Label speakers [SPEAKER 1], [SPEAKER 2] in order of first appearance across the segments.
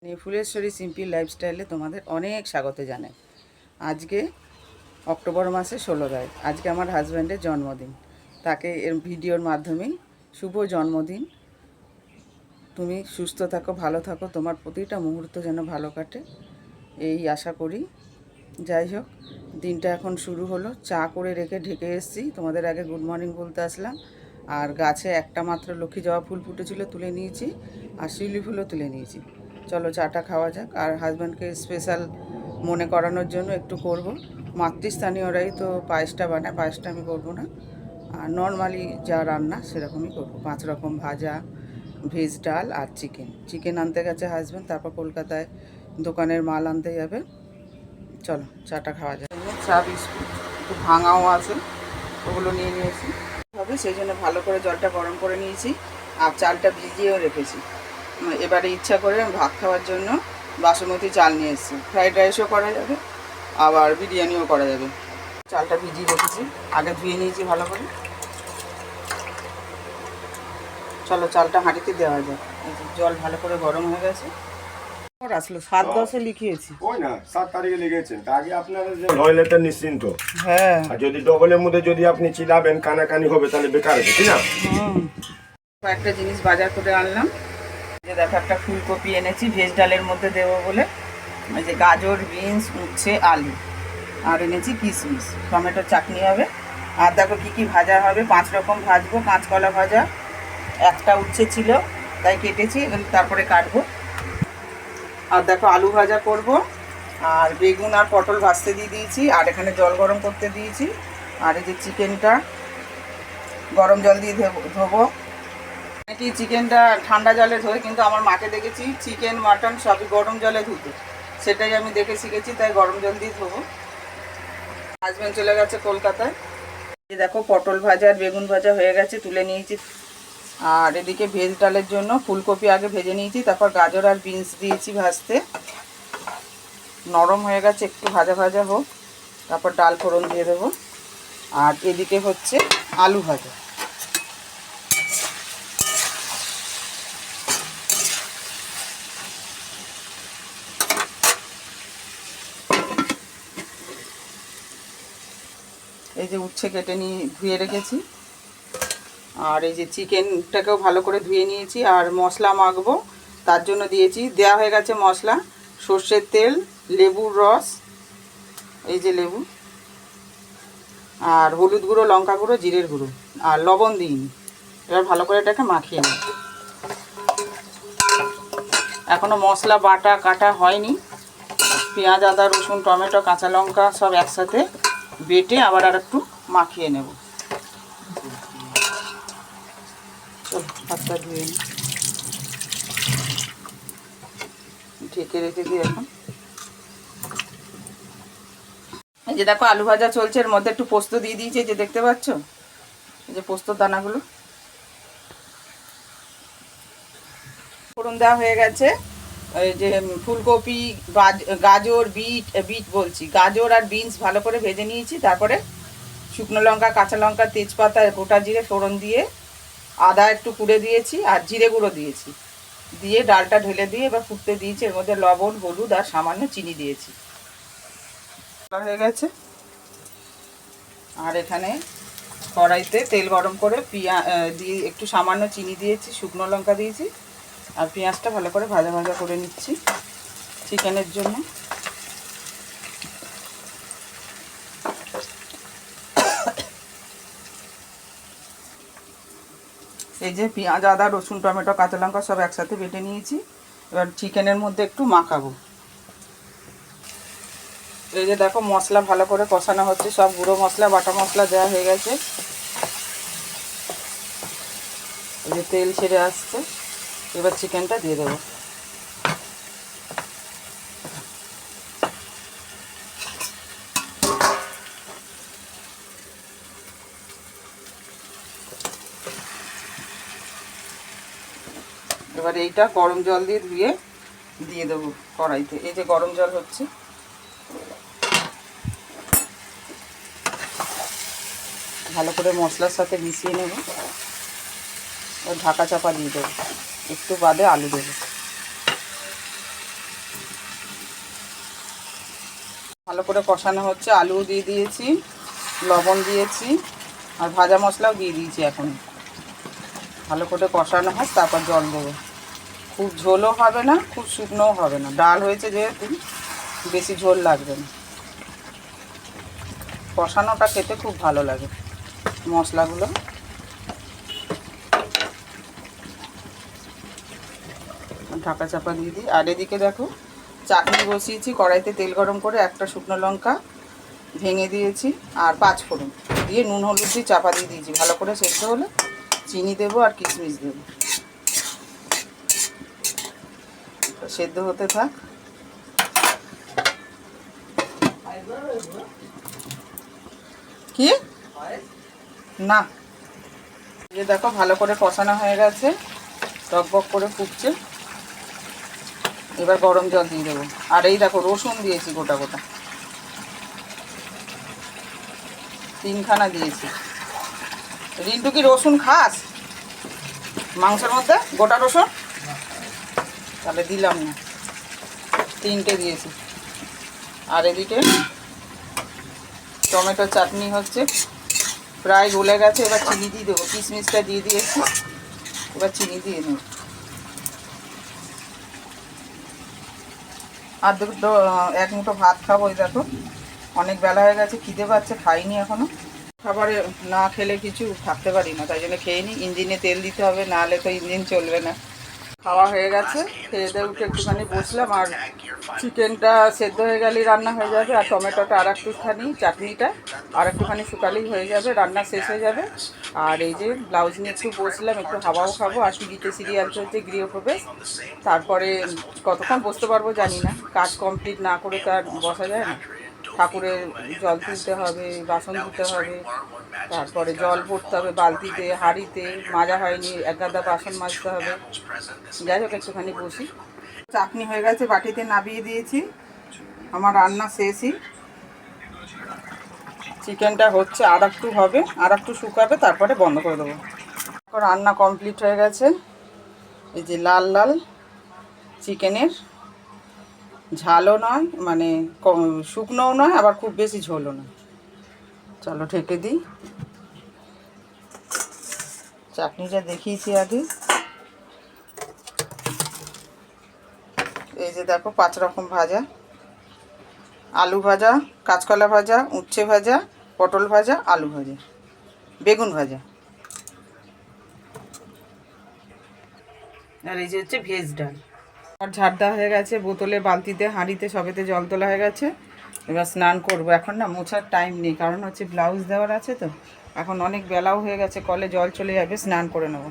[SPEAKER 1] Phuleshwari simple লাইফস্টাইলে তোমাদের অনেক স্বাগত জানাই। আজকে অক্টোবর মাসে 16 তারিখ, আজকে আমার হাজব্যান্ডের জন্মদিন। তাকে এর ভিডিওর মাধ্যমেই শুভ জন্মদিন। তুমি সুস্থ থাকো, ভালো থাকো, তোমার প্রতিটা মুহূর্ত যেন ভালো কাটে এই আশা করি। যাই হোক, দিনটা এখন শুরু হলো। চা করে রেখে ঢেকে এসেছি, তোমাদের আগে গুড মর্নিং বলতে আসলাম। আর গাছে একটা মাত্র লক্ষ্মী জবা ফুল ফুটেছিল, তুলে নিয়েছি, আর শিউলি ফুলও তুলে নিয়েছি। চলো চাটা খাওয়া যাক। আর হাজব্যান্ডকে স্পেশাল মনে করানোর জন্য একটু করব। মাতৃস্থানীয়রাই তো পায়েসটা বানায়, পায়েসটা আমি করবো না। আর নর্মালি যা রান্না সেরকমই করবো। 5 রকম ভাজা, ভেজ ডাল আর চিকেন আনতে গেছে হাজব্যান্ড, তারপর কলকাতায় দোকানের মাল আনতে যাবে। চলো চাটা খাওয়া যায়। চা বিস্কুট একটু ভাঙাও আছে, ওগুলো নিয়ে নিয়েছি হবে, সেই জন্য ভালো করে জলটা গরম করে নিয়েছি আর চালটা ভিজিয়েও রেখেছি। এবারে ইচ্ছা করে ভাত খাওয়ার জন্য বাসমতি চাল নিয়ে এসেছি। ফ্রাইড রাইসও করা যাবে, আবার বিরিয়ানিও করা যাবে। চালটা ভিজিয়ে রেখেছি, আগে ধুয়ে নিয়েছি ভালো করে। চলো চালটা হাঁড়িতে দেওয়া যায়। জল ভালো করে গরম হয়ে গেছে। আসলো 7-10-এ লিখিয়েছি।
[SPEAKER 2] ওই না 7 তারিখে লিখেছেন, তা আগে আপনারা যে নইলেতে নিশ্চিন্ত।
[SPEAKER 1] হ্যাঁ,
[SPEAKER 2] আর যদি ডবলের মধ্যে যদি আপনি চিলাবেন কানাকানি হবে, তাহলে বেকার হবে, ঠিক না?
[SPEAKER 1] কয়েকটা জিনিস বাজার করে আনলাম। যে দেখো, একটা ফুলকপি এনেছি ভেজ ডালের মধ্যে দেবো বলে। এই যে গাজর, বিনস, উচ্ছে, আলু, আর এনেছি কিশমিশ। টমেটোর চাটনি হবে। আর দেখো কী কী ভাজা হবে, 5 রকম ভাজবো। কাঁচকলা ভাজা, একটা উচ্ছে ছিল তাই কেটেছি, তারপরে কাটবো। আর দেখো আলু ভাজা করব, আর বেগুন আর পটল ভাজতে দিয়ে দিয়েছি, আর এখানে জল গরম করতে দিয়েছি। আর এই যে চিকেনটা গরম জল দিয়ে ধোবো। নাকি চিকেনটা ঠান্ডা জলে ধোয়, কিন্তু আমার মাকে দেখেছি চিকেন মাটন সবই গরম জলে ধুতে, সেটাই আমি দেখে শিখেছি, তাই গরম জল দিয়ে ধোবো। হাজব্যান্ড চলে গেছে কলকাতায়। এই দেখো পটল ভাজা আর বেগুন ভাজা হয়ে গেছে, তুলে নিয়েছি। আর এদিকে ভেজ ডালের জন্য ফুলকপি আগে ভেজে নিয়েছি, তারপর গাজর আর বিনস দিয়েছি ভাজতে। নরম হয়ে গেছে, একটু ভাজা ভাজা হোক, তারপর ডাল ফোড়ন দিয়ে দেবো। আর এদিকে হচ্ছে আলু ভাজা। এই যে উচ্ছে কেটে নিয়ে ধুয়ে রেখেছি, আর এই যে চিকেনটাকেও ভালো করে ধুয়ে নিয়েছি। আর মশলা মাখবো, তার জন্য দেওয়া হয়ে গেছে মশলা: সর্ষের তেল, লেবুর রস, এই যে লেবু, আর হলুদ গুঁড়ো, লঙ্কা গুঁড়ো, জিরের গুঁড়ো, আর লবণ দিইনি। এবার ভালো করে এটাকে মাখিয়ে নিই। এখনও মশলা বাটা কাটা হয়নি। পেঁয়াজ, আদা, রসুন, টমেটো, কাঁচা লঙ্কা সব একসাথে বেটে আবার আর একটু মাখিয়ে নেব। চল হাতটা ধুয়ে নিই, ঢেকে রেখে দিই এখন। এই যে দেখো আলু ভাজা চলছে, এর মধ্যে একটু পোস্ত দিয়ে দিয়েছি, এই যে দেখতে পাচ্ছ, এই যে পোস্তর দানাগুলো। ফোড়ন দেওয়া হয়ে গেছে। এই যে ফুলকপি, গাজর, গাজর আর বিনস ভালো করে ভেজে নিয়েছি। তারপরে শুকনো লঙ্কা, কাঁচা লঙ্কা, তেজপাতা, গোটা জিরে ফোড়ন দিয়ে, আদা একটু কুড়ে দিয়েছি, আর জিরে গুঁড়ো দিয়েছি, দিয়ে ডালটা ঢেলে দিয়ে এবার ফুটতে দিয়েছি। এর মধ্যে লবণ, হলুদ আর সামান্য চিনি দিয়েছি। হয়ে গেছে। আর এখানে কড়াইতে তেল গরম করে দিয়ে একটু সামান্য চিনি দিয়েছি, শুকনো লঙ্কা দিয়েছি, আর পেঁয়াজটা ভালো করে ভাজা ভাজা করে নিচ্ছি চিকেনের জন্য। এই যে পেঁয়াজ, আদা, রসুন, টমেটো, কাঁচা লঙ্কা সব একসাথে বেটে নিয়েছি। এবার চিকেনের মধ্যে একটু মাখাবো। এই যে দেখো মশলা ভালো করে কষানো হচ্ছে, সব গুঁড়ো মশলা, বাটা মশলা দেওয়া হয়ে গেছে। এই যে তেল ছেড়ে আসছে, এবার চিকেনটা দিয়ে দেবো। এবার এইটা গরম জল দিয়ে ধুয়ে দিয়ে দেবো কড়াইতে। এই যে গরম জল হচ্ছে, ভালো করে মশলার সাথে মিশিয়ে নেব। ঢাকা চাপা দিয়ে দেবো, একটু বাদে আলু দেবো। ভালো করে কষানো হচ্ছে, আলুও দিয়ে দিয়েছি, লবণ দিয়েছি আর ভাজা মশলাও দিয়ে দিয়েছি। এখন ভালো করে কষানো হোক, তারপর জল দেবো। খুব ঝোলও হবে না, খুব শুকনোও হবে না, ডাল হয়েছে যেহেতু বেশি ঝোল লাগবে না। কষানোটা খেতে খুব ভালো লাগে মশলাগুলো। ঢাকা চাপা দিয়ে দিই। আর এদিকে দেখো চাটনি বসিয়েছি, কড়াইতে তেল গরম করে একটা শুকনো লঙ্কা ভেঙে দিয়েছি আর 5 ফোড়ন দিয়ে নুন হলুদ দিয়ে চাপা দিয়ে দিয়েছি। ভালো করে সেদ্ধ হলে চিনি দেবো আর কিশমিশ দেবো। সেদ্ধ হতে থাক। কি না, এই দেখো ভালো করে কষানো হয়ে গেছে, টকবক করে ফুটছে। এবার গরম জল দিয়ে দেবো। আর এই দেখো রসুন দিয়েছি গোটা গোটা, 3খানা দিয়েছি। রিন্টু কি রসুন খাস মাংসের মধ্যে গোটা রসুন? তাহলে দিলাম না, 3টে দিয়েছি। আর এদিকে টমেটো চাটনি হচ্ছে, প্রায় গলে গেছে। এবার চিনি দিয়ে দেবো, কিশমিশটা দিয়ে দিয়েছি, এবার চিনি দিয়ে নেব। আর দুটো 1 মুঠো ভাত খাবো। ওই দেখো অনেক বেলা হয়ে গেছে, খিদে পাচ্ছে, খাইনি এখনো। খাবারে না খেলে কিছু থাকতে পারি না, তাই জন্য খেয়ে নিই। ইঞ্জিনে তেল দিতে হবে, নাহলে তো ইঞ্জিন চলবে না। খাওয়া হয়ে গেছে, খেয়ে দিয়ে উঠে একটুখানি বসলাম। আর চিকেনটা সেদ্ধ হয়ে গেলেই রান্না হয়ে যাবে। আর টমেটোটা আর একটুখানি, চাটনিটা আর একটুখানি শুকালেই হয়ে যাবে, রান্না শেষ হয়ে যাবে। আর এই যে ব্লাউজ নিয়ে একটু বসলাম, একটু হাওয়াও খাবো। আর টিভিতে সিরিয়াল চলছে গৃহপ্রবেশ। তারপরে কতক্ষণ বসতে পারবো জানি না, কাজ কমপ্লিট না করে তো আর বসা যায় না। ঠাকুরের জল তুলতে হবে, বাসন ধুতে হবে, তারপরে জল ভরতে হবে বালতিতে, হাঁড়িতে মাজা হয়নি, 1 গাদা বাসন মাজতে হবে। যাই হোক একটুখানি বসি। চাটনি হয়ে গেছে, বাটিতে নামিয়ে দিয়েছি। আমার রান্না শেষই। চিকেনটা হচ্ছে, আর একটু হবে, আর একটু শুকাবে, তারপরে বন্ধ করে দেবো। রান্না কমপ্লিট হয়ে গেছে। এই যে লাল লাল চিকেনের, ঝালও নয়, মানে শুকনোও নয়, আবার খুব বেশি ঝোলও নয়। চলো ঢেকে দিই। চাটনিটা দেখিয়েছি আগে। এই যে দেখো 5 রকম ভাজা, আলু ভাজা, কাঁচকলা ভাজা, উচ্ছে ভাজা, পটল ভাজা, আলু ভাজা, বেগুন ভাজা। আর এই যে হচ্ছে ভেজ ডাল। আর ঝাড় দেওয়া হয়ে গেছে, বোতলে, বালতিতে, হাঁড়িতে সবেতে জল তোলা হয়ে গেছে। এবার স্নান করবো। এখন না মোছার টাইম নেই, কারণ হচ্ছে ব্লাউজ দেওয়ার আছে তো। এখন অনেক বেলাও হয়ে গেছে, কলে জল চলে যাবে, স্নান করে নেবো।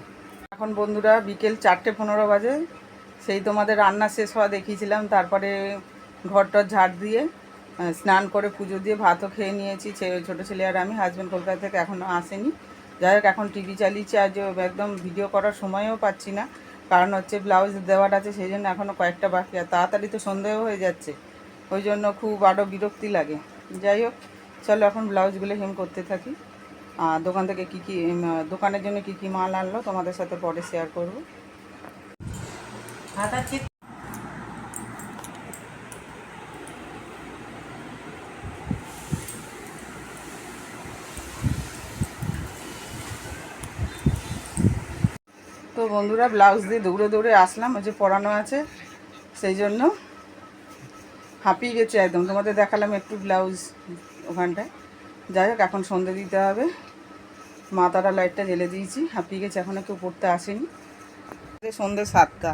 [SPEAKER 1] এখন বন্ধুরা বিকেল 4:15 বাজে। সেই তোমাদের রান্না শেষ হওয়া দেখিয়েছিলাম। তারপরে ঘরটর ঝাড় দিয়ে স্নান করে পুজো দিয়ে ভাতও খেয়ে নিয়েছি, ছোটো ছেলে আর আমি। হাজব্যান্ড কলকাতা থেকে এখনও আসেনি। যাই হোক এখন টিভি চালিয়েছি। আজ একদম ভিডিও করার সময়ও পাচ্ছি না, কারণ হচ্ছে ব্লাউজ দেওয়ার আছে, সেই জন্য এখনও কয়েকটা বাকি। আর তাড়াতাড়ি তো সন্দেহ হয়ে যাচ্ছে, ওই জন্য খুব আরও বিরক্তি লাগে। যাই হোক চলো এখন ব্লাউজগুলো হেম করতে থাকি। দোকান থেকে দোকানের জন্য কী কী মাল আনলো তোমাদের সাথে পরে শেয়ার করবো। তো বন্ধুরা ব্লাউজ দিয়ে দৌড়ে দৌড়ে আসলাম, ওই যে পরানো আছে, সেই জন্য হাঁপিয়ে গেছে একদম। তোমাদের দেখালাম একটু ব্লাউজ ওখানটায়। যাই হোক এখন সন্ধে দিতে হবে। মা তারা লাইটটা জ্বেলে দিয়েছি, হাঁপিয়ে গেছে, এখন কেউ পড়তে আসেনি। সন্ধে 7টা।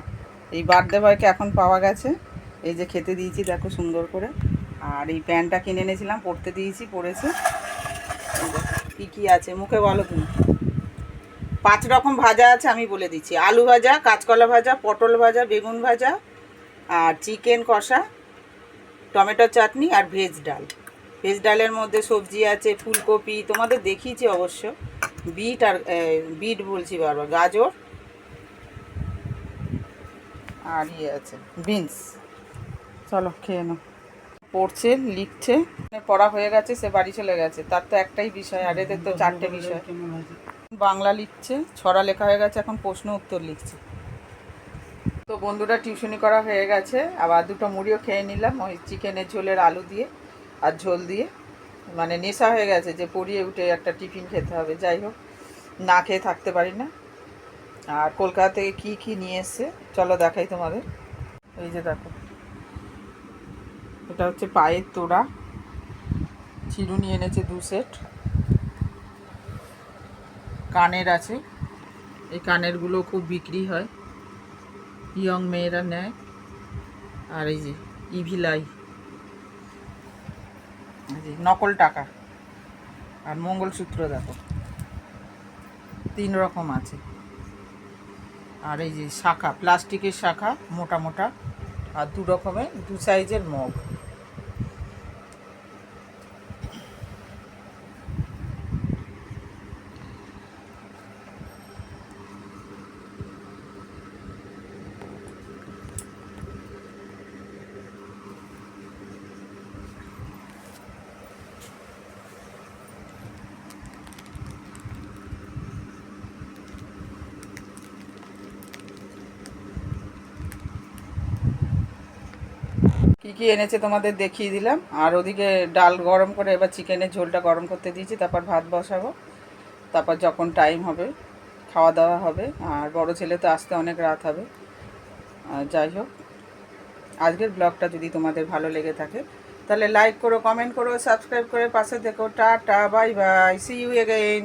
[SPEAKER 1] এই বার্থডে বয়কে এখন পাওয়া গেছে। এই যে খেতে দিয়েছি দেখো সুন্দর করে। আর এই প্যান্টটা কিনে এনেছিলাম, পরতে দিয়েছি, পরেছে। কী কী আছে মুখে বলো তুমি। 5 রকম ভাজা আছে, আমি বলে দিচ্ছি। আলু ভাজা, কাঁচকলা ভাজা, পটল ভাজা, বেগুন ভাজা, আর চিকেন কষা, টমেটো চাটনি, আর ভেজ ডাল। ভেজ ডালের মধ্যে সবজি আছে ফুলকপি, তোমাদের দেখিয়েছি অবশ্য, বিট আর বিট বলছি বারবার, গাজর, আর ইয়ে আছে বিনস। চলো খেয়ে নাও। পড়ছে, লিখছে, পড়া হয়ে গেছে, সে বাড়ি চলে গেছে। তার তো একটাই বিষয়, আর এদের তো 4টে বিষয়। বাংলা লিখছে, ছড়া লেখা হয়ে গেছে, এখন প্রশ্ন উত্তর লিখছে। তো বন্ধুরা টিউশনি করা হয়ে গেছে, আবার 2টো মুড়িও খেয়ে নিলাম ওই চিকেনের ঝোলের আলু দিয়ে। আর ঝোল দিয়ে, মানে নেশা হয়ে গেছে যে পড়িয়ে উঠে একটা টিফিন খেতে হবে। যাই হোক, না খেয়ে থাকতে পারি না। আর কলকাতা থেকে কী কী নিয়ে এসছে চলো দেখাই তোমাদের। এই যে দেখো, এটা হচ্ছে পায়ের তোড়া, চিরুনি এনেছে 2 সেট, কানের আছে, এই কানেরগুলো খুব বিক্রি হয়, ইয়ং মেয়েরা নেয়। আর এই যে ইভিলাই, এই যে নকল টাকা। আর মঙ্গলসূত্র দেখো 3 রকম আছে। আর এই যে শাখা, প্লাস্টিকের শাখা মোটা মোটা, আর 2 রকমের 2 সাইজের মগ। কী কী এনেছে তোমাদের দেখিয়ে দিলাম। আর ওদিকে ডাল গরম করে এবার চিকেনের ঝোলটা গরম করতে দিয়েছি, তারপর ভাত বসাবো। তারপর যখন টাইম হবে খাওয়া দাওয়া হবে। আর বড় ছেলে তো আসতে অনেক রাত হবে। আর যাই হোক, আজকের ব্লগটা যদি তোমাদের ভালো লেগে থাকে তাহলে লাইক করো, কমেন্ট করো, সাবস্ক্রাইব করে পাশে দেখো। টাটা, bye bye, see you again.